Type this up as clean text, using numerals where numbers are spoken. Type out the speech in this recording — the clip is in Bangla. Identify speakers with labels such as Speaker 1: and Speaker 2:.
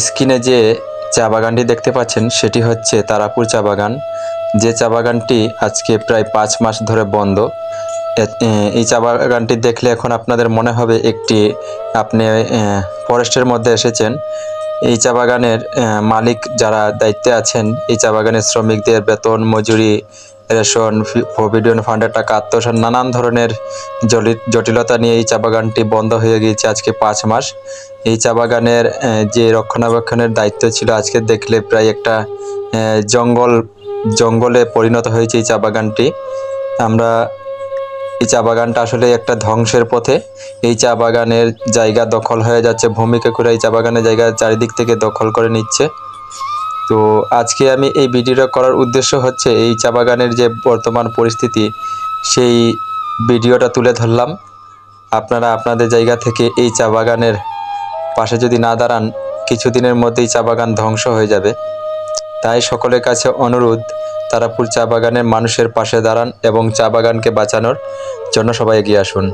Speaker 1: স্ক্রিনে যে চা বাগানটি দেখতে পাচ্ছেন সেটি হচ্ছে তারাপুর চা বাগান, যে চা বাগানটি আজকে প্রায় 5 মাস ধরে বন্ধ। এই চা বাগানটি দেখলে এখন আপনাদের মনে হবে আপনি ফরেস্টের মধ্যে এসেছেন। এই চা বাগানের মালিক যারা দায়িত্বে আছেন, এই চা বাগানের শ্রমিকদের বেতন, মজুরি, রেশন, প্রভিডেন্ট ফান্ডের টাকা, আত্মসাৎ, নানান ধরনের জটিলতা নিয়ে এই চা বাগানটি বন্ধ হয়ে গিয়েছে আজকে 5 মাস। এই চা বাগানের যে রক্ষণাবেক্ষণের দায়িত্ব ছিল, আজকে দেখলে প্রায় একটা জঙ্গলে পরিণত হয়েছে এই চা বাগানটি। এই চা বাগানটা আসলে একটা ধ্বংসের পথে। এই চা বাগানের জায়গা দখল হয়ে যাচ্ছে, ভূমিকা করে এই চা বাগানের জায়গা চারিদিক থেকে দখল করে নিচ্ছে। তো আজকে আমি এই ভিডিওটা করার উদ্দেশ্য হচ্ছে এই চা বাগানের যে বর্তমান পরিস্থিতি, সেই ভিডিওটা তুলে ধরলাম। আপনারা আপনাদের জায়গা থেকে এই চা বাগানের পাশে যদি না দাঁড়ান, কিছুদিনের মধ্যেই চা বাগান ধ্বংস হয়ে যাবে। তাই সকলের কাছে অনুরোধ, তারাপুর চা বাগানের মানুষের পাশে দাঁড়ান এবং চা বাগানকে বাঁচানোর জন্য সবাই এগিয়ে আসুন।